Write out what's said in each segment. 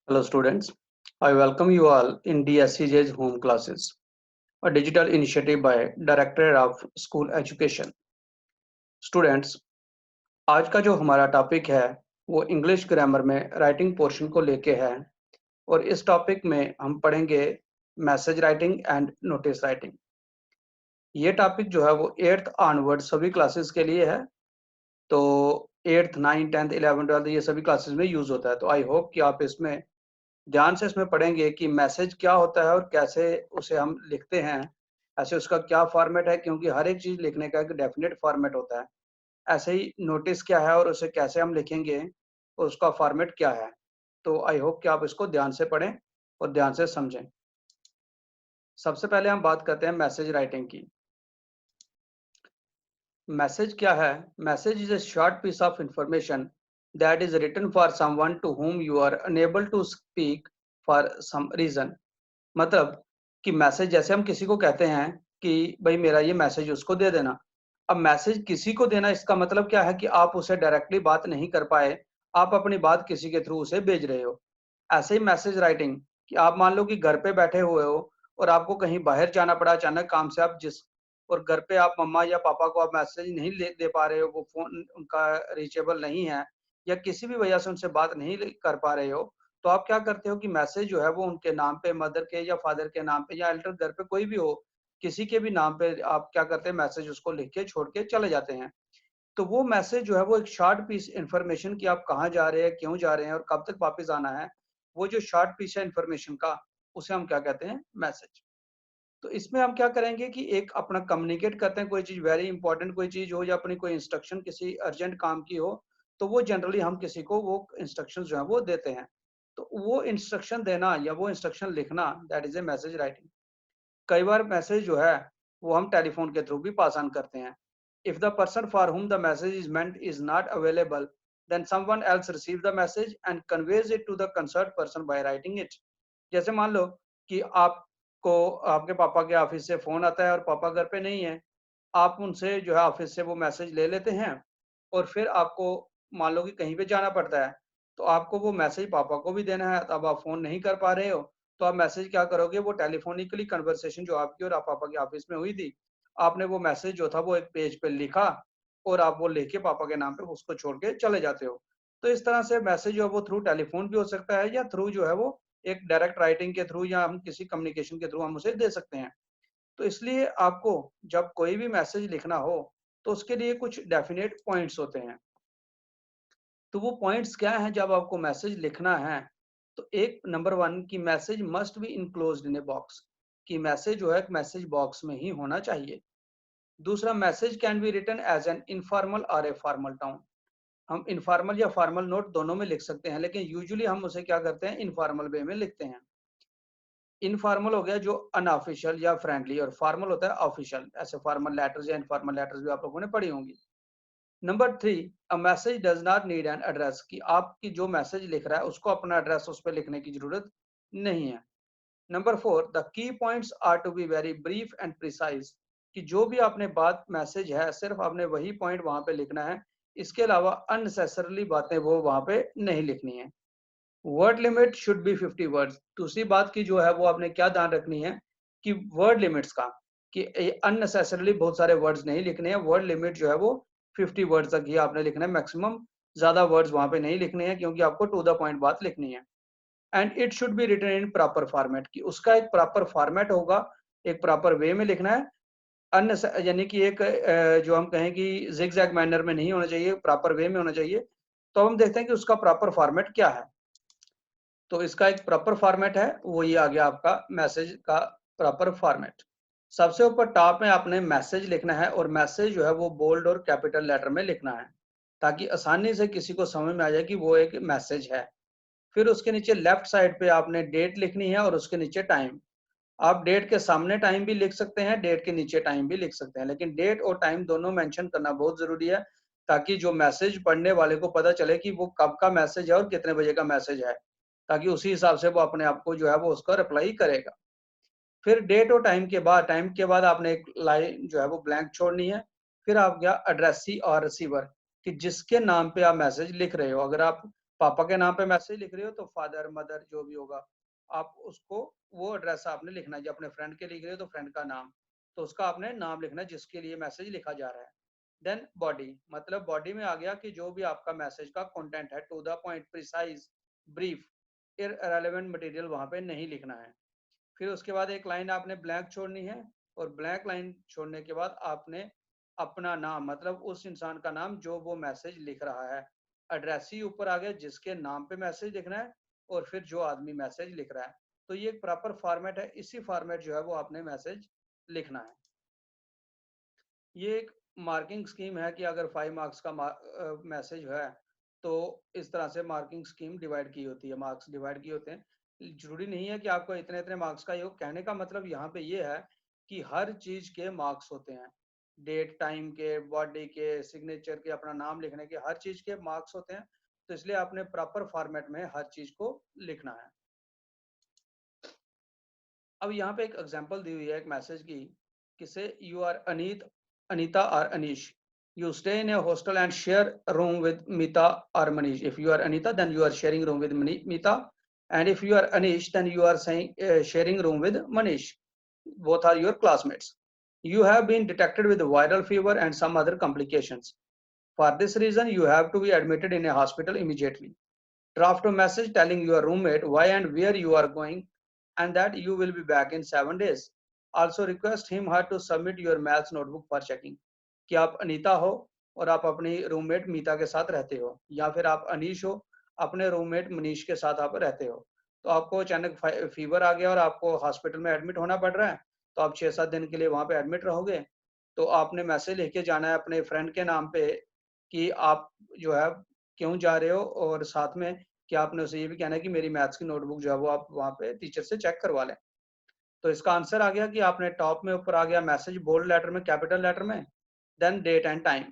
Hello students, I welcome you all in DSCJ's home classes, a digital initiative by Directorate of School Education. Students, आज का जो हमारा topic है वो English grammar में writing portion को लेके है और इस टॉपिक में हम पढ़ेंगे message writing and notice writing. ये टॉपिक जो है वो 8th ऑनवर्ड सभी क्लासेस के लिए है, तो 8th 9th 10th 11th 12th ये सभी क्लासेस में यूज होता है। तो आई होप कि आप इसमें ध्यान से इसमें पढ़ेंगे कि मैसेज क्या होता है और कैसे उसे हम लिखते हैं, ऐसे उसका क्या फॉर्मेट है, क्योंकि हर एक चीज लिखने का एक डेफिनेट फॉर्मेट होता है। ऐसे ही नोटिस क्या है और उसे कैसे हम लिखेंगे और उसका फॉर्मेट क्या है। तो आई होप कि आप इसको ध्यान से पढ़ें और ध्यान से समझें। सबसे पहले हम बात करते हैं मैसेज राइटिंग की। मैसेज क्या है? Message is a short piece of information that is written for someone to whom you are unable to speak for some reason। मतलब कि मैसेज जैसे हम किसी को कहते हैं कि भाई मेरा ये मैसेज उसको दे देना। अब मैसेज किसी को देना, इसका मतलब क्या है कि आप उसे डायरेक्टली बात नहीं कर पाए, आप अपनी बात किसी के थ्रू उसे भेज रहे हो। ऐसे ही मैसेज राइटिंग कि आप मान लो कि घर पे बैठे हुए हो और आपको कहीं बाहर जाना पड़ा अचानक काम से, आप जिस और घर पे आप मम्मा या पापा को आप मैसेज नहीं दे पा रहे हो, वो फोन उनका रीचेबल नहीं है या किसी भी वजह से उनसे बात नहीं कर पा रहे हो, तो आप क्या करते हो कि मैसेज जो है वो उनके नाम पे, मदर के या फादर के नाम पे या एल्डर घर पे कोई भी हो, किसी के भी नाम पे आप क्या करते हैं, मैसेज उसको लिख के छोड़ के चले जाते हैं। तो वो मैसेज जो है वो एक शॉर्ट पीस इंफॉर्मेशन कि आप कहाँ जा रहे हैं, क्यों जा रहे हैं और कब तक वापस आना है, वो जो शॉर्ट पीस है इंफॉर्मेशन का, उसे हम क्या कहते हैं, मैसेज। तो इसमें हम क्या करेंगे कि एक अपना कम्युनिकेट करते हैं, कोई चीज वेरी इंपॉर्टेंट कोई चीज हो या अपनी कोई इंस्ट्रक्शन किसी अर्जेंट काम की हो, तो वो जनरली हम किसी को वो इंस्ट्रक्शन जो है वो देते हैं। तो वो इंस्ट्रक्शन देना या वो इंस्ट्रक्शन लिखना, that is a message writing. कई बार मैसेज जो है वो हम टेलीफोन के थ्रू भी पास ऑन करते हैं। If the person for whom the message is meant is not available, then someone else receives the message and conveys it to the concerned person by writing it। जैसे मान लो कि आपको आपके पापा के ऑफिस से फोन आता है और पापा घर पे नहीं है, आप उनसे जो है ऑफिस से वो मैसेज ले लेते हैं और फिर आपको मान लो कि कहीं पे जाना पड़ता है, तो आपको वो मैसेज पापा को भी देना है, तब आप फ़ोन नहीं कर पा रहे हो, तो आप मैसेज क्या करोगे, वो टेलीफ़ोनिकली कन्वर्सेशन जो आपकी और आप पापा के ऑफिस में हुई थी, आपने वो मैसेज जो था वो एक पेज पे लिखा और आप वो लेके पापा के नाम पे उसको छोड़ के चले जाते हो। तो इस तरह से मैसेज जो है वो थ्रू टेलीफ़ोन भी हो सकता है या थ्रू जो है वो एक डायरेक्ट राइटिंग के थ्रू या हम किसी कम्युनिकेशन के थ्रू हम उसे दे सकते हैं। तो इसलिए आपको जब कोई भी मैसेज लिखना हो, तो उसके लिए कुछ डेफिनेट पॉइंट्स होते हैं। तो वो पॉइंट्स क्या हैं जब आपको मैसेज लिखना है? तो एक नंबर 1 कि message must be enclosed in a box, कि मैसेज जो है एक मैसेज बॉक्स में ही होना चाहिए। दूसरा, message can be written as an informal और ए फॉर्मल टोन। हम इनफॉर्मल या फॉर्मल नोट दोनों में लिख सकते हैं, लेकिन यूजुअली हम उसे क्या करते हैं, इनफॉर्मल वे में लिखते हैं। इनफॉर्मल हो गया जो अनऑफिशियल या फ्रेंडली, और फॉर्मल होता है ऑफिशियल, ऐसे फॉर्मल लेटर्स या इनफॉर्मल लेटर्स भी आप लोगों ने पढ़ी होंगी। Number 3, a message does not need an address, कि आपकी जो मैसेज लिख रहा है उसको अपना एड्रेस उस पर लिखने की जरूरत नहीं है। Number 4, the key points are to be very brief and precise, कि जो भी आपने बात मैसेज है सिर्फ आपने वही पॉइंट वहां पे लिखना है, इसके अलावा अननेसेसरली बातें वो वहां पे नहीं लिखनी है। Word limit should be 50 words. दूसरी बात की जो है वो आपने क्या ध्यान रखनी है कि वर्ड लिमिट्स का, कि अननेसेसरली बहुत सारे वर्ड्स नहीं लिखने हैं। वर्ड लिमिट जो है वो 50 वर्ड्स तक ही आपने लिखना है, मैक्सिमम ज्यादा वर्ड्स वहां पे नहीं लिखने हैं, क्योंकि आपको टू द पॉइंट बात लिखनी है। And it should be written in proper format, कि उसका एक प्रॉपर फॉर्मेट होगा, एक प्रॉपर वे में लिखना है। अन्य यानी कि एक जो हम कहें कि जिग जैग मैनर में नहीं होना चाहिए, प्रॉपर वे में होना चाहिए। तो हम देखते हैं कि उसका प्रॉपर फॉर्मेट क्या है। तो इसका एक प्रॉपर फॉर्मेट है, वो ये आ गया आपका मैसेज का प्रॉपर फॉर्मेट। सबसे ऊपर टॉप में आपने मैसेज लिखना है और मैसेज जो है वो बोल्ड और कैपिटल लेटर में लिखना है, ताकि आसानी से किसी को समझ में आ जाए कि वो एक मैसेज है। फिर उसके नीचे लेफ्ट साइड पे आपने डेट लिखनी है और उसके नीचे टाइम। आप डेट के सामने टाइम भी लिख सकते हैं, डेट के नीचे टाइम भी लिख सकते हैं, लेकिन डेट और टाइम दोनों मेंशन करना बहुत जरूरी है, ताकि जो मैसेज पढ़ने वाले को पता चले कि वो कब का मैसेज है और कितने बजे का मैसेज है, ताकि उसी हिसाब से वो अपने आप को जो है वो उसका रिप्लाई करेगा। फिर डेट और टाइम के बाद आपने एक लाइन जो है वो ब्लैंक छोड़नी है। फिर आप गया एड्रेसी और रिसीवर, कि जिसके नाम पे आप मैसेज लिख रहे हो। अगर आप पापा के नाम पे मैसेज लिख रहे हो तो फादर मदर जो भी होगा आप उसको वो एड्रेस आपने लिखना है। जो अपने फ्रेंड के लिख रहे हो तो फ्रेंड का नाम, तो उसका आपने नाम लिखना है जिसके लिए मैसेज लिखा जा रहा है। देन बॉडी, मतलब बॉडी में आ गया कि जो भी आपका मैसेज का कंटेंट है, to the point, precise, brief, irrelevant material वहां पे नहीं लिखना है। फिर उसके बाद एक लाइन आपने ब्लैंक छोड़नी है, और ब्लैंक लाइन छोड़ने के बाद आपने अपना नाम, मतलब उस इंसान का नाम जो वो मैसेज लिख रहा है, एड्रेस ही ऊपर आ गया जिसके नाम पे मैसेज लिखना है, और फिर जो आदमी मैसेज लिख रहा है। तो ये एक प्रॉपर फॉर्मेट है, इसी फॉर्मेट जो है वो आपने मैसेज लिखना है। ये एक मार्किंग स्कीम है कि अगर 5 मार्क्स का मैसेज है तो इस तरह से मार्किंग स्कीम डिवाइड की होती है, मार्क्स डिवाइड किए होते हैं। जरूरी नहीं है कि आपको इतने इतने मार्क्स का, योग कहने का मतलब यहाँ पे ये है कि हर चीज के मार्क्स होते हैं, डेट टाइम के, बॉडी के, सिग्नेचर के, अपना नाम लिखने के, हर चीज के मार्क्स होते हैं। तो इसलिए आपने प्रॉपर फॉर्मेट में हर चीज को लिखना है। अब यहाँ पे एक एग्जांपल दी हुई है एक मैसेज की, किसे यू आर अनीता और Anish, you stay in a hostel and share a room with Mita or Manish. If you are Anita, then you are sharing room with Mita, and if you are Anish, then you are sharing room with Manish. Both are your classmates. You have been detected with viral fever and some other complications. For this reason, you have to be admitted in a hospital immediately. Draft a message telling your roommate why and where you are going, and that you will be back in 7 days. Also request him her to submit your maths notebook for checking. कि आप अनीता हो और आप अपनी roommate मीता के साथ रहते हो, या फिर आप अनीश हो, अपने रूममेट मनीष के साथ आप रहते हो, तो आपको अचानक फीवर आ गया और आपको हॉस्पिटल में एडमिट होना पड़ रहा है, तो आप 6-7 दिन के लिए वहां पे एडमिट रहोगे। तो आपने मैसेज लेके जाना है अपने फ्रेंड के नाम पे कि आप जो है क्यों जा रहे हो, और साथ में कि आपने उसे ये भी कहना है कि मेरी मैथ्स की नोटबुक जो है वो आप वहाँ पे टीचर से चेक करवा लें। तो इसका आंसर आ गया कि आपने टॉप में ऊपर आ गया मैसेज बोल्ड लेटर में, कैपिटल लेटर में, देन डेट एंड टाइम,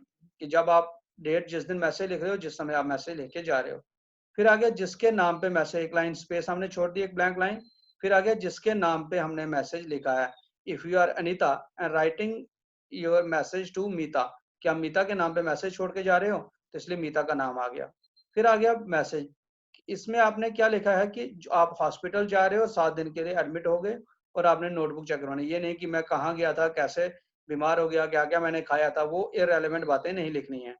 कि जब आप डेट, जिस दिन मैसेज लिख रहे हो, जिस समय आप मैसेज लेके जा रहे हो। फिर आ गया जिसके नाम पे मैसेज, एक लाइन स्पेस हमने छोड़ दी, एक ब्लैंक लाइन। फिर आ गया जिसके नाम पे हमने मैसेज लिखा है, if you are Anita and writing your message to Mita, कि आप मीता के नाम पे मैसेज छोड़ के जा रहे हो, तो इसलिए मीता का नाम आ गया। फिर आ गया मैसेज, इसमें आपने क्या लिखा है कि आप हॉस्पिटल जा रहे हो, 7 दिन के लिए एडमिट हो गए, और आपने नोटबुक चेक करवानी। ये नहीं कि मैं कहाँ गया था, कैसे बीमार हो गया, क्या क्या मैंने खाया था, वो इररिलेवेंट बातें नहीं लिखनी है।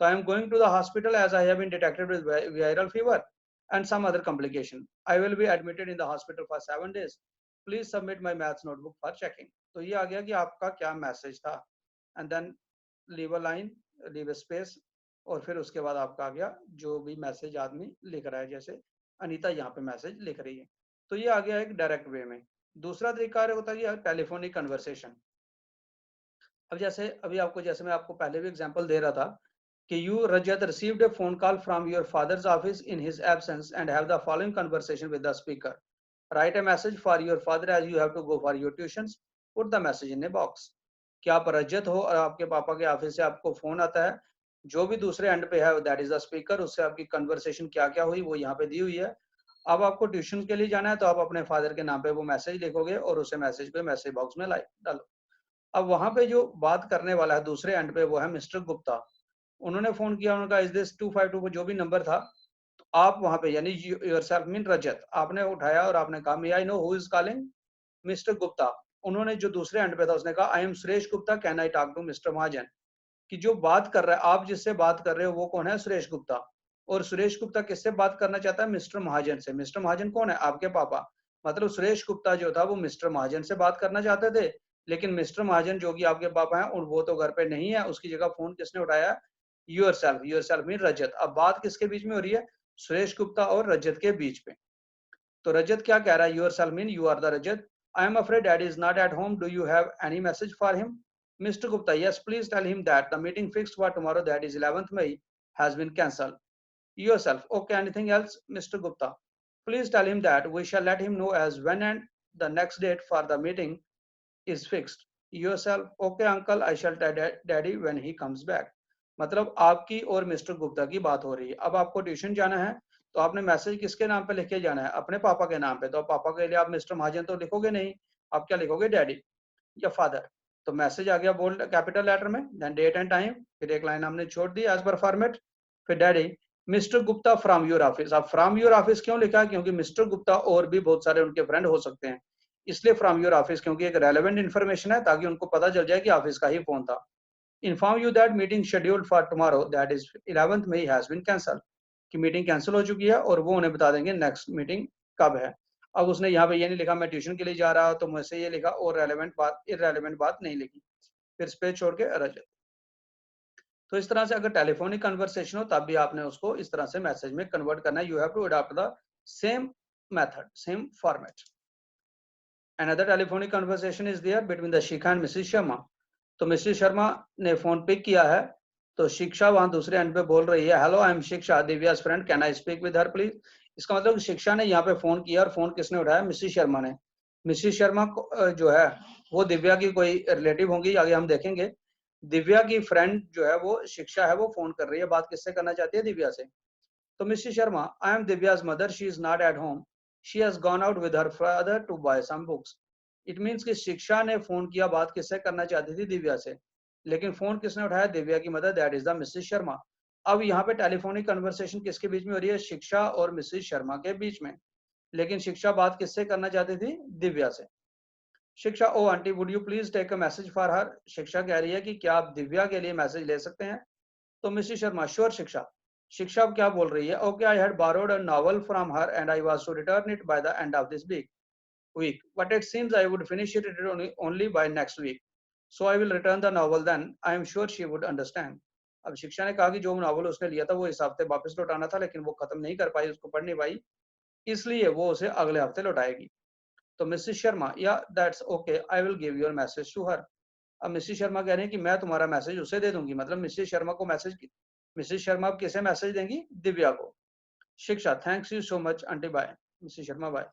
तो I am going to the hospital as I have been detected with viral fever and some other complication. I will be admitted in the hospital for 7 days। Please submit my maths notebook for checking. तो ये आ गया कि आपका क्या message था, and then leave a line, leave a space, और फिर उसके बाद आपका आ गया जो भी मैसेज आदमी लिख रहा है, जैसे अनीता यहाँ पे मैसेज लिख रही है। तो ये आ गया एक डायरेक्ट वे में। दूसरा तरीका होता है टेलीफोनिक कन्वर्सेशन। अब जैसे अभी आपको, जैसे मैं आपको पहले भी एग्जांपल दे रहा था कि you Rajat received a phone call from your father's office in his absence and have the following conversation with the speaker. Write a message for your father as you have to go for your tuitions. Put the message in a box. क्या आप रजत हो और आपके पापा के office से आपको phone आता है, जो भी दूसरे एंड पे है दैट इज द स्पीकर, उससे आपकी कन्वर्सेशन क्या क्या हुई वो यहाँ पे दी हुई है। अब आपको ट्यूशन के लिए जाना है तो आप अपने फादर के नाम पे वो मैसेज लिखोगे और उसे मैसेज को मैसेज बॉक्स में डालो। अब वहां पे जो बात करने वाला है दूसरे एंड पे वो है मिस्टर गुप्ता। उन्होंने फोन किया, उनका इज दिस 252 जो भी नंबर था। तो आप वहां पे यानी योरसेल्फ मीन रजत, आपने उठाया और आपने कहा may I know who is calling, mister Gupta. उन्होंने जो दूसरे एंड पे था उसने कहा I am Suresh Gupta, can I talk to mister Mahajan. कि जो बात कर रहा है, आप जिससे बात कर रहे हो वो कौन है, सुरेश गुप्ता। और सुरेश गुप्ता किससे बात करना चाहता है, मिस्टर महाजन से। मिस्टर महाजन कौन है, आपके पापा। मतलब सुरेश गुप्ता जो था वो मिस्टर महाजन से बात करना चाहते थे, लेकिन मिस्टर महाजन जो कि आपके पापा हैं, और वो तो घर पे नहीं है, उसकी जगह फोन किसने उठाया, योरसेल्फ। योरसेल्फ मीन रजत। अब बात किसके बीच में हो रही है, सुरेश गुप्ता और रजत के बीच में। तो रजत क्या कह रहा है, yourself mean you are the Rajat. I am afraid daddy is not at home, do you have any message for him. Mr. Gupta, yes, please tell him that the meeting fixed for tomorrow, that is 11th May, has been cancelled. Yourself, okay, anything else, Mr. Gupta? Please tell him that we shall let him know as when and the next date for the meeting is fixed. Yourself, okay, uncle, I shall tell daddy when he comes back. मतलब आपकी और mister Gupta की बात हो रही है। अब आपको ट्यूशन जाना है तो आपने मैसेज किसके नाम पे लिख के जाना है, अपने पापा के नाम पे। तो पापा के लिए आप मिस्टर महाजन तो लिखोगे नहीं, आप क्या लिखोगे, डैडी या फादर। तो मैसेज आ गया बोल्ड कैपिटल लेटर में, देन डेट एंड टाइम, फिर एक लाइन हमने छोड़ दी एज पर फॉर्मेट, फिर daddy mister Gupta from your office. अब फ्रॉम योर ऑफिस क्यों लिखा है? क्योंकि मिस्टर गुप्ता और भी बहुत सारे उनके फ्रेंड हो सकते हैं, इसलिए फ्रॉम योर ऑफिस, क्योंकि एक रेलेवेंट इन्फॉर्मेशन है ताकि उनको पता चल जाए कि ऑफिस का ही फोन था। Inform you that meeting scheduled for tomorrow that is 11th May has been cancel, कि मीटिंग कैंसिल हो चुकी है और वो उन्हें बता देंगे नेक्स्ट मीटिंग कब है। अब उसने यहाँ पे ये नहीं लिखा मैं ट्यूशन के लिए जा रहा, तो मुझसे ये लिखा और रेलेवेंट बात, इररेलेवेंट बात नहीं लिखी, फिर स्पेस छोड़ के रजत। तो इस तरह से अगर टेलीफोनिक कन्वर्सेशन हो तब भी आपने उसको इस तरह से मैसेज में कन्वर्ट करना है। You have to adopt the same method, same format. Another telephonic conversation is there between the Shikha and Mrs Sharma. तो मिसेस शर्मा ने फोन पिक किया है, तो शिक्षा वहां दूसरे एंड पे बोल रही है, hello I am Shiksha, Divya's friend, can I speak with her please. इसका मतलब शिक्षा ने यहाँ पे फोन किया और फोन किसने उठाया? मिसेस शर्मा ने। मिसेस शर्मा जो है वो दिव्या की कोई रिलेटिव होंगी, आगे हम देखेंगे। दिव्या की फ्रेंड जो है वो शिक्षा है, वो फोन कर रही है, बात किससे करना चाहती है? दिव्या से। तो Mrs Sharma, I am Divya's mother, she is not at home, she has gone out with her father to buy some books. It means कि शिक्षा ने फोन किया, बात किससे करना चाहती थी? दिव्या से, लेकिन फोन किसने उठाया? दिव्या की mother, that is the Mrs Sharma. अब यहाँ पे टेलीफोनिक कन्वर्सेशन किसके बीच में हो रही है? शिक्षा और मिसेस शर्मा के बीच में, लेकिन शिक्षा बात किससे करना चाहती थी? दिव्या से। Shiksha, oh aunty would you please take a message for her. Shiksha कह रही है कि क्या आप दिव्या के लिए मैसेज ले सकते हैं? तो मिसेस शर्मा, श्योर शिक्षा। शिक्षा अब क्या बोल रही है? Okay, I had borrowed a novel from her and I was to return it by the end of this week, but it seems I would finish it only by next week, so I will return the novel then. I am sure she would understand. अब शिक्षा ने कहा कि जो novel उसने लिया था वो इस हफ्ते वापस लौटाना था, लेकिन वो खत्म नहीं कर पाई, उसको पढ़ नहीं पाई, इसलिए वो उसे अगले हफ्ते लौटाएगी। तो Mrs Sharma, yeah that's okay, I will give your message to her. अब मिसेस शर्मा कह रहे हैं कि मैं तुम्हारा मैसेज उसे दे दूंगी, मतलब मिसेस शर्मा को मैसेज, मिसेस शर्मा अब किसे मैसेज देंगी? दिव्या को। Shiksha, thanks you so much aunty, bye. Mrs Sharma, bye.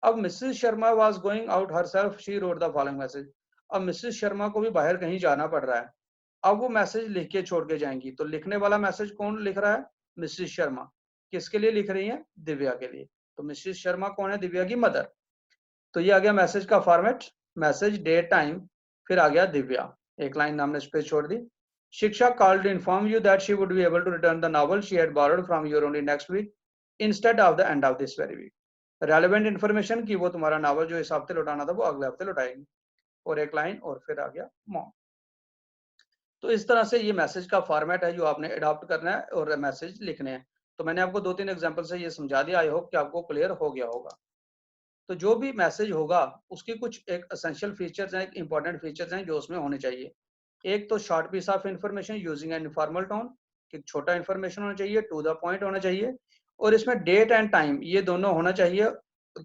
अब Mrs Sharma was going out herself, she wrote the following message. अब मिसेस शर्मा को भी बाहर कहीं जाना पड़ रहा है, अब वो मैसेज लिख के छोड़ के जाएंगी। तो लिखने वाला मैसेज कौन लिख रहा है? मिसेस शर्मा। किसके लिए लिख रही है? दिव्या के लिए। तो मिसेस शर्मा कौन है? दिव्या की मदर। तो ये आ गया मैसेज का फॉर्मेट, मैसेज, डेट, टाइम, फिर आ गया दिव्या, एक लाइन हमने स्पेस छोड़ दी। Shiksha called to inform you that she would be able to return the novel she had borrowed from you only next week instead of the end of this very week। Relevant information की वो तुम्हारा novel जो इस हफ्ते लौटाना था वो अगले हफ्ते लौटाएगी, और एक लाइन और फिर आ गया मॉम। तो इस तरह से ये मैसेज का फॉर्मेट है जो आपने अडॉप्ट करना है और मैसेज लिखने हैं। तो मैंने आपको 2-3 एग्जांपल से ये समझा दिया, आई होप कि आपको क्लियर हो गया होगा। तो जो भी मैसेज होगा उसके कुछ एक एसेंशियल फीचर्स हैं, एक इंपॉर्टेंट फीचर्स हैं जो उसमें होने चाहिए। एक तो short piece of information using an informal tone, कि छोटा इंफॉर्मेशन होना चाहिए, टू द पॉइंट होना चाहिए, और इसमें डेट एंड टाइम ये दोनों होना चाहिए।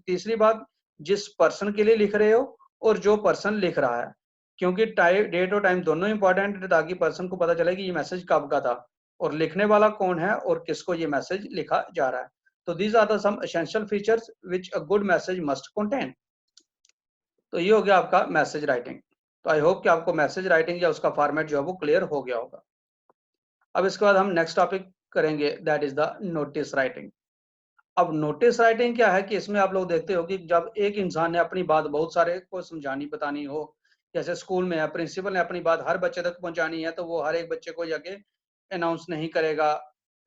तीसरी बात, जिस पर्सन के लिए लिख रहे हो और जो पर्सन लिख रहा है, क्योंकि डेट और टाइम दोनों इंपॉर्टेंट है ताकि पर्सन को पता चले कि ये मैसेज कब का था और लिखने वाला कौन है और किसको ये मैसेज लिखा जा रहा है। तो these are the some essential features which a good message must contain। तो ये हो गया आपका मैसेज राइटिंग। तो आई होप कि आपको मैसेज राइटिंग या उसका फॉर्मेट जो है वो क्लियर हो गया होगा। अब इसके बाद हम नेक्स्ट टॉपिक करेंगे, that is the notice writing. अब नोटिस राइटिंग क्या है कि इसमें आप लोग देखते हो कि जब एक इंसान ने अपनी बात बहुत सारे को समझानी बतानी हो, जैसे स्कूल में है, प्रिंसिपल ने अपनी बात हर बच्चे तक पहुंचानी है, तो वो हर एक बच्चे को जाके अनाउंस नहीं करेगा।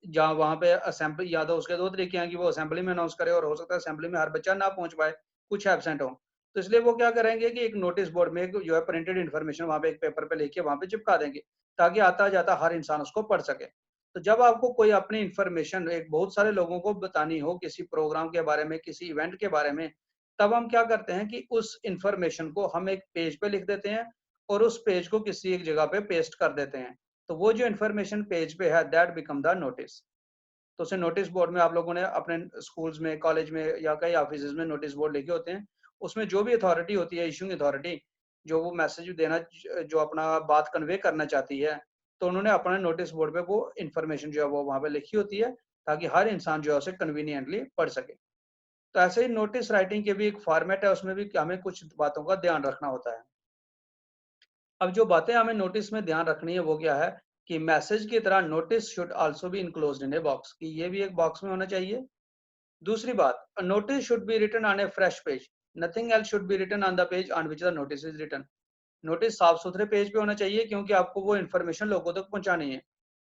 जहाँ वहाँ पे असेंबली, या तो उसके दो तरीके हैं कि वो असेंबली में अनाउंस करे, और हो सकता है असेंबली में हर बच्चा ना पहुंच पाए, कुछ एबसेंट हो। तो इसलिए वो क्या करेंगे कि एक नोटिस बोर्ड में एक जो है प्रिंटेड इन्फॉर्मेशन वहाँ पे एक पेपर पे लेके वहाँ पे चिपका देंगे, ताकि आता जाता हर इंसान उसको पढ़ सके। तो जब आपको कोई अपनी इंफॉर्मेशन एक बहुत सारे लोगों को बतानी हो किसी प्रोग्राम के बारे में, किसी इवेंट के बारे में, तब हम क्या करते हैं कि उस इंफॉर्मेशन को हम एक पेज पे लिख देते हैं और उस पेज को किसी एक जगह पे पेस्ट कर देते हैं। तो वो जो इन्फॉर्मेशन पेज पे है दैट बिकम द नोटिस। तो उसे नोटिस बोर्ड में आप लोगों ने अपने स्कूल्स में, कॉलेज में या कई ऑफिस में नोटिस बोर्ड लिखे होते हैं। उसमें जो भी अथॉरिटी होती है, इशूइंग अथॉरिटी, जो वो मैसेज देना, जो अपना बात कन्वे करना चाहती है, तो उन्होंने अपने नोटिस बोर्ड पे वो इन्फॉर्मेशन जो है वो वहाँ पे लिखी होती है, ताकि हर इंसान जो है उसे कन्वीनियंटली पढ़ सके। तो ऐसे ही नोटिस राइटिंग के भी एक फॉर्मेट है, उसमें भी हमें कुछ बातों का ध्यान रखना होता है। अब जो बातें हमें नोटिस में ध्यान रखनी है वो क्या है कि मैसेज की तरह notice should also be enclosed in a box, कि ये भी एक बॉक्स में होना चाहिए। दूसरी बात, a notice should be written on a fresh page, nothing else should be written on the page on which the notice is written। Notice साफ सुथरे पेज पे होना चाहिए, क्योंकि आपको वो इन्फॉर्मेशन लोगों तक पहुंचानी है।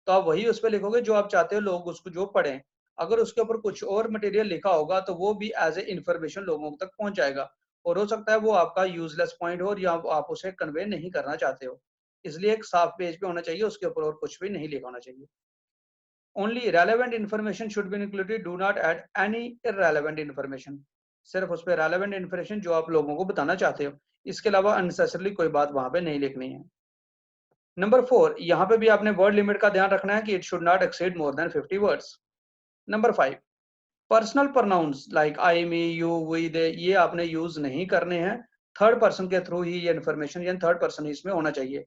तो आप वही उस पे लिखोगे जो आप चाहते हो लोग उसको जो पढ़ें। अगर उसके ऊपर कुछ और मटेरियल लिखा होगा तो वो भी एज ए इन्फॉर्मेशन लोगों तक पहुंच जाएगा, और हो सकता है वो आपका यूजलेस पॉइंट हो और या आप उसे कन्वे नहीं करना चाहते हो। इसलिए एक साफ पेज पे होना चाहिए, उसके ऊपर और कुछ भी नहीं लिखा होना चाहिए। Only relevant information should be included, do not add any irrelevant information. सिर्फ उस पर रेलेवेंट इन्फॉर्मेशन जो आप लोगों को बताना चाहते हो, इसके अलावा अननेसेसरली कोई बात वहां पे नहीं लिखनी है। नंबर 4, यहाँ पे भी आपने वर्ड लिमिट का ध्यान रखना है कि it should not exceed more than 50 words. Number 5, personal pronouns like I, me, you, we, they, ये आपने यूज नहीं करने हैं। थर्ड पर्सन के थ्रू ही ये इन्फॉर्मेशन यानी थर्ड पर्सन इसमें होना चाहिए।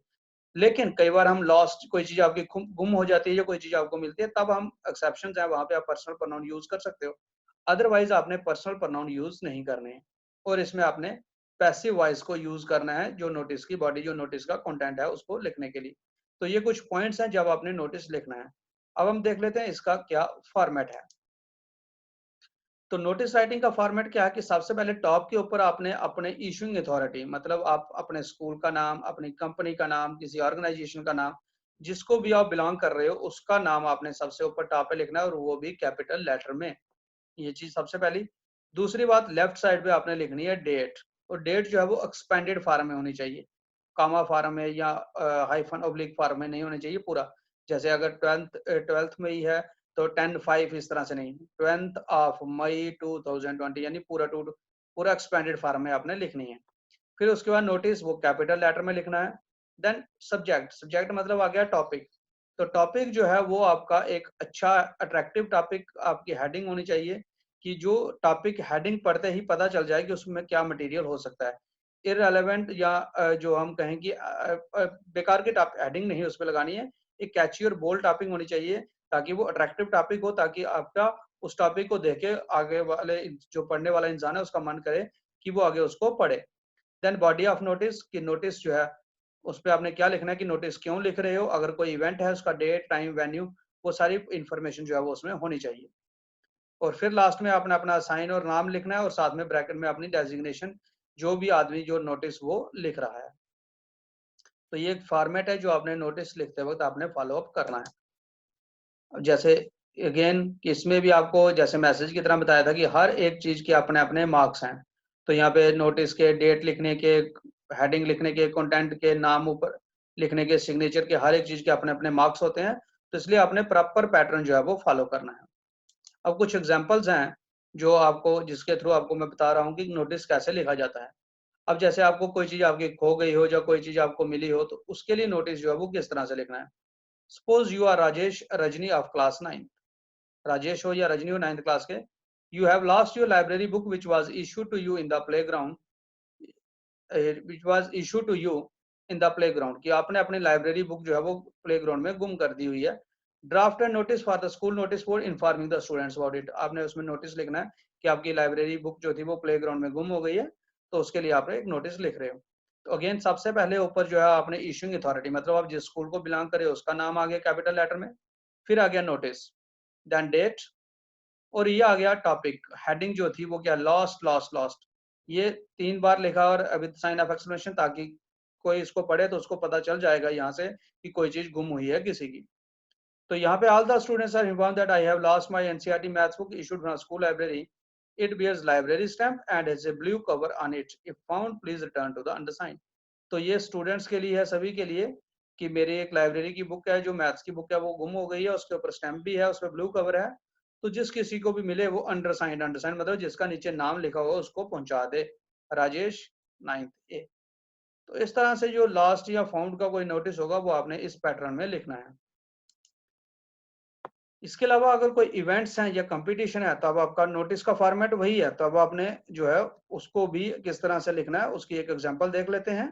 लेकिन कई बार हम लॉस्ट, कोई चीज आपकी गुम हो जाती है या कोई चीज आपको मिलती है, तब हम एक्सेप्शन है वहां पे आप पर्सनल प्रोनाउन यूज कर सकते हो। अदरवाइज आपने पर्सनल प्रोनाउन यूज नहीं करने हैं। और इसमें आपने पैसिव वॉइस को यूज करना है, जो नोटिस की बॉडी, जो नोटिस का कंटेंट है उसको लिखने के लिए। तो ये कुछ पॉइंट्स हैं जब आपने नोटिस लिखना है। अब हम देख लेते हैं इसका क्या फॉर्मेट है। तो नोटिस राइटिंग का फॉर्मेट क्या है कि सबसे पहले टॉप के ऊपर आपने अपने इशूइंग अथॉरिटी, मतलब आप अपने स्कूल का नाम, अपनी कंपनी का नाम, किसी ऑर्गेनाइजेशन का नाम, जिसको भी आप बिलोंग कर रहे हो उसका नाम आपने सबसे ऊपर टॉप पे लिखना है, और वो भी कैपिटल लेटर में। ये चीज सबसे पहली। दूसरी बात, लेफ्ट साइड पे आपने लिखनी है डेट, और डेट जो है वो एक्सपेंडेड फॉर्म में होनी चाहिए, कामा फॉर्म में या हाइफन ऑब्लिक फॉर्म में नहीं होनी चाहिए पूरा। जैसे अगर ट्वेल्थ में ही है तो 10/5 इस तरह से नहीं, 20 मई 2020 यानी पूरा एक्सपेंडेड फॉर्म में आपने लिखनी है। फिर उसके बाद नोटिस वो कैपिटल लेटर में लिखना है। देन सब्जेक्ट मतलब आ गया टॉपिक। तो टॉपिक जो है वो आपका एक अच्छा अट्रैक्टिव टॉपिक, आपकी हेडिंग होनी चाहिए कि जो टॉपिक हेडिंग पढ़ते ही पता चल जाए कि उसमें क्या मटेरियल हो सकता है। इररेलेवेंट या जो हम कहें कि बेकार की हेडिंग नहीं उस पर लगानी है। एक कैची और बोल्ड टॉपिक होनी चाहिए ताकि वो अट्रैक्टिव टॉपिक हो, ताकि आपका उस टॉपिक को देखे आगे वाले जो पढ़ने वाला इंसान है उसका मन करे कि वो आगे उसको पढ़े। देन बॉडी ऑफ नोटिस, कि नोटिस जो है उस पे आपने क्या लिखना है कि नोटिस क्यों लिख रहे हो, अगर कोई इवेंट है उसका डेट, टाइम, वेन्यू, वो सारी इंफॉर्मेशन जो है वो उसमें होनी चाहिए। और फिर लास्ट में आपने अपना साइन और नाम लिखना है, और साथ में ब्रैकेट में अपनी डेजिग्नेशन, जो भी आदमी जो नोटिस वो लिख रहा है। तो ये एक फॉर्मेट है जो आपने नोटिस लिखते वक्त आपने फॉलो अप करना है। अब जैसे अगेन इसमें भी आपको जैसे मैसेज की तरह बताया था कि हर एक चीज के अपने अपने मार्क्स हैं। तो यहाँ पे नोटिस के डेट लिखने के, हेडिंग लिखने के, कंटेंट के, नाम ऊपर लिखने के, सिग्नेचर के, हर एक चीज के अपने अपने मार्क्स होते हैं। तो इसलिए आपने प्रॉपर पैटर्न जो है वो फॉलो करना है। अब कुछ एग्जांपल्स हैं जो आपको, जिसके थ्रू आपको मैं बता रहा हूँ कि नोटिस कैसे लिखा जाता है। अब जैसे आपको कोई चीज आपकी खो गई हो या कोई चीज आपको मिली हो, तो उसके लिए नोटिस जो है वो किस तरह से लिखना है। Suppose you are Rajesh Rajni of class 9, Rajesh हो या रजनी हो 9th क्लास के। You have lost your library book which was issued to you in the playground, which was issued to you in the playground, कि आपने अपनी लाइब्रेरी बुक जो है वो प्लेग्राउंड में गुम कर दी हुई है। Draft and notice for the school notice board informing the students about it, आपने उसमें नोटिस लिखना है कि आपकी लाइब्रेरी बुक जो थी वो प्लेग्राउंड में गुम हो गई है, तो उसके लिए आप एक नोटिस लिख रहे हो। तो अगेन सबसे पहले ऊपर जो है आपने इशूइंग अथॉरिटी, मतलब आप जिस स्कूल को बिलोंग करे उसका नाम आ गया कैपिटल लेटर में, फिर आ गया नोटिस, देन डेट, और ये आ गया टॉपिक। हेडिंग जो थी वो क्या, लॉस्ट लॉस्ट लॉस्ट, ये 3 बार लिखा और विद साइन ऑफ एक्सक्लेमेशन, ताकि कोई इसको पढ़े तो उसको पता चल जाएगा यहाँ से कि कोई चीज गुम हुई है किसी की। तो यहाँ पे all the students are informed that I have lost my NCERT maths book issued from school library, it bears library stamp and has a blue cover on it, if found please return to the undersigned। तो ये students के लिए है, सभी के लिए, कि मेरी एक लाइब्रेरी की बुक है जो मैथ्स की बुक है वो गुम हो गई है, उसके ऊपर स्टैम्प भी है, उस पर ब्लू कवर है, तो जिस किसी को भी मिले वो अंडरसाइंड, अंडरसाइंड मतलब जिसका नीचे नाम लिखा हुआ उसको पहुंचा दे, राजेश 9th ए। तो इस तरह से जो लास्ट या फाउंड का कोई नोटिस होगा वो आपने इस पैटर्न में लिखना है। इसके अलावा अगर कोई इवेंट्स हैं या कंपटीशन है तो अब आपका नोटिस का फॉर्मेट वही है, तो अब आपने जो है उसको भी किस तरह से लिखना है उसकी एक एग्जांपल देख लेते हैं।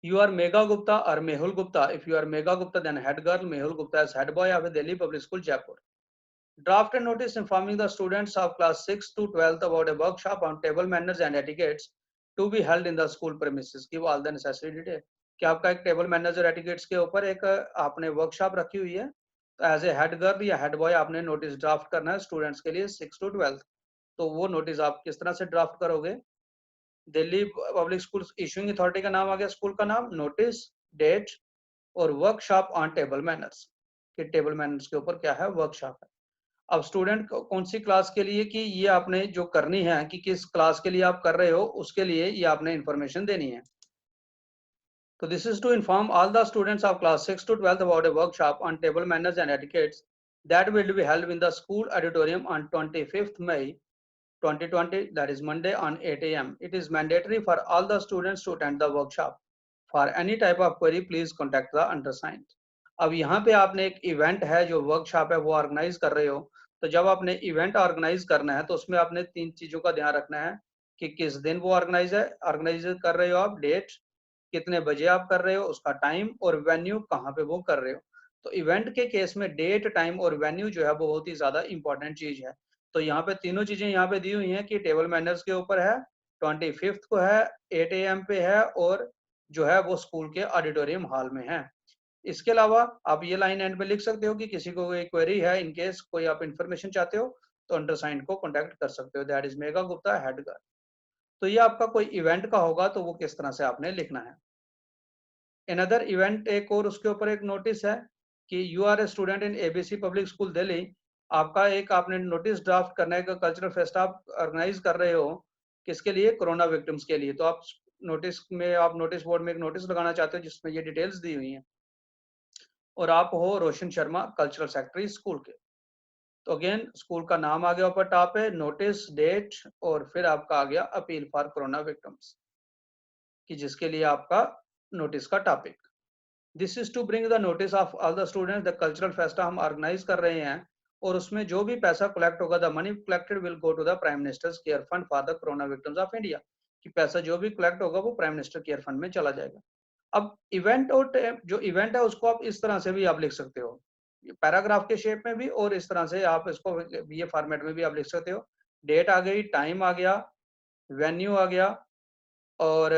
You are Megha Gupta or Mehul Gupta. If you are Megha Gupta, then head girl, Mehul Gupta is head boy of the Delhi Public School, Jaipur. Draft a notice informing the students of class 6 to 12th about a workshop on table manners and etiquettes to be held in the school premises. Give all the necessary detail. कि आपका एक table manners और etiquettes के ऊपर एक आपने workshop रखी हुई है, तो एज ए हेड गर्ल या हेड बॉय आपने नोटिस ड्राफ्ट करना है स्टूडेंट्स के लिए 6 to 12th। तो वो नोटिस आप किस तरह से ड्राफ्ट करोगे। Delhi public school issuing authority का नाम आ गया, स्कूल का नाम, नोटिस, डेट, और वर्कशॉप ऑन टेबल मैनर्स, कि टेबल मैनर्स के ऊपर क्या है, वर्कशॉप है। अब स्टूडेंट को कौन सी क्लास के लिए, कि ये आपने जो करनी है कि किस क्लास के लिए आप कर रहे हो, उसके लिए ये आपने इंफॉर्मेशन देनी है। So this is to inform all the students of class 6 to 12 about a workshop on table manners and etiquettes that will be held in the school auditorium on 25th May 2020, that is Monday on 8 a.m. It is mandatory for all the students to attend the workshop. For any type of query, please contact the undersigned. अब यहाँ पे आपने एक event है जो workshop है वो organise कर रहे हो, तो जब आपने इवेंट ऑर्गेनाइज करना है तो उसमें आपने 3 चीजों का ध्यान रखना है कि किस दिन वो ऑर्गेनाइज कर रहे हो आप, डेट, कितने बजे आप कर रहे हो, उसका टाइम, और वेन्यू कहाँ पे वो कर रहे हो। तो इवेंट के केस में डेट, टाइम और वेन्यू जो है वो बहुत ही ज्यादा इंपॉर्टेंट चीज है। तो यहाँ पे तीनों चीजें यहाँ पे दी हुई हैं कि टेबल मैनर्स के ऊपर है, 25th को है, 8 AM पे है, और जो है वो स्कूल के ऑडिटोरियम हॉल में है। इसके अलावा आप ये लाइन एंड में लिख सकते हो कि किसी को कोई क्वेरी है, इन केस कोई आप इन्फॉर्मेशन चाहते हो तो अंडरसाइंड को कांटेक्ट कर सकते हो, that is Megha Gupta, head girl. तो ये आपका कोई इवेंट का होगा तो वो किस तरह से आपने लिखना है। अनदर इवेंट, एक और उसके ऊपर एक नोटिस है कि you are a student in ABC public school Delhi, आपका एक आपने नोटिस ड्राफ्ट करने का कल्चरल फेस्ट आप ऑर्गेनाइज कर रहे हो, किसके लिए, कोरोना विक्टिम्स के लिए। तो आप नोटिस में, आप नोटिस बोर्ड में एक नोटिस लगाना चाहते हो जिसमें ये डिटेल्स दी हुई हैं, और आप हो रोशन शर्मा, कल्चरल सेक्रेटरी स्कूल के। तो अगेन स्कूल का नाम आ गया ऊपर टॉप पे, नोटिस, डेट, और फिर आपका आ गया अपील फॉर कोरोना विक्टिम्स, कि जिसके लिए आपका नोटिस का topic. This is to bring the notice of all the students, the cultural festa हम ऑर्गेनाइज कर रहे हैं, और उसमें जो भी पैसा कलेक्ट होगा, the money collected will go to the prime minister's care fund for the corona victims of India, कि पैसा जो भी कलेक्ट होगा वो प्राइम मिनिस्टर केयर फंड में चला जाएगा। अब इवेंट और जो इवेंट है उसको आप इस तरह से भी आप लिख सकते हो, पैराग्राफ के शेप में भी, और इस तरह से आप इसको ये फॉर्मेट में भी आप लिख सकते हो। डेट आ गई, टाइम आ गया, वेन्यू आ गया, और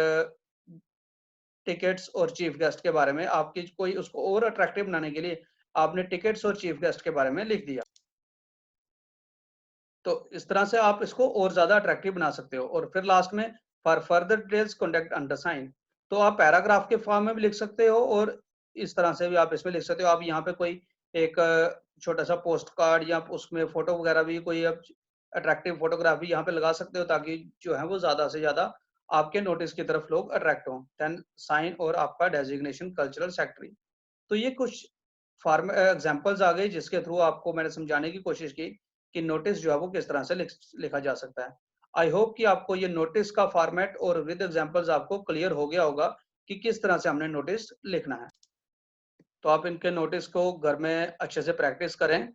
टिकट्स और चीफ गेस्ट के बारे में आपकी कोई, उसको और अट्रैक्टिव बनाने के लिए आपने टिकट्स और चीफ गेस्ट के बारे में लिख दिया। तो इस तरह से आप इसको और ज्यादा अट्रैक्टिव बना सकते हो। और फिर लास्ट में for further details contact undersigned, तो आप पैराग्राफ के फॉर्म में भी लिख सकते हो, और इस तरह से भी आप इसमें लिख सकते हो। आप यहाँ पे कोई एक छोटा सा पोस्ट कार्ड या उसमें फोटो वगैरह भी, कोई अट्रैक्टिव फोटोग्राफ भी यहाँ पे लगा सकते हो, ताकि जो है वो ज्यादा से ज्यादा आपके नोटिस की तरफ लोग अट्रैक्ट हों। देन साइन और आपका डेजिग्नेशन कल्चरल सेक्रेटरी। तो ये कुछ फॉर्म एग्जांपल्स आ गए जिसके थ्रू आपको मैंने समझाने की कोशिश की कि नोटिस जो है वो किस तरह से लिखा जा सकता है। आई होप कि आपको ये नोटिस का फॉर्मेट और विद एग्जांपल्स आपको क्लियर हो गया होगा कि किस तरह से हमने नोटिस लिखना है। तो आप इनके नोटिस को घर में अच्छे से प्रैक्टिस करें,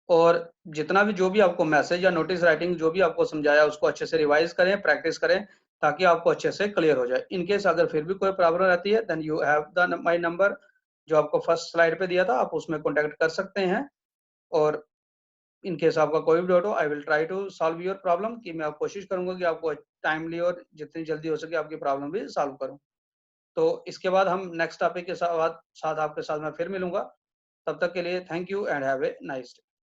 और जितना भी जो भी आपको मैसेज या नोटिस राइटिंग जो भी आपको समझाया उसको अच्छे से रिवाइज करें, प्रैक्टिस करें, ताकि आपको अच्छे से क्लियर हो जाए। इन केस अगर फिर भी कोई प्रॉब्लम रहती है, then you have the my number जो आपको फर्स्ट स्लाइड पे दिया था, आप उसमें कॉन्टेक्ट कर सकते हैं। और इन केस आपका कोई भी डाउट हो, I will try to solve your problem, कि मैं कोशिश करूंगा कि आपको टाइमली और जितनी जल्दी हो सके आपकी प्रॉब्लम भी सॉल्व करूं। तो इसके बाद हम नेक्स्ट टॉपिक के साथ आपके साथ मैं फिर मिलूंगा। तब तक के लिए thank you and have a nice day.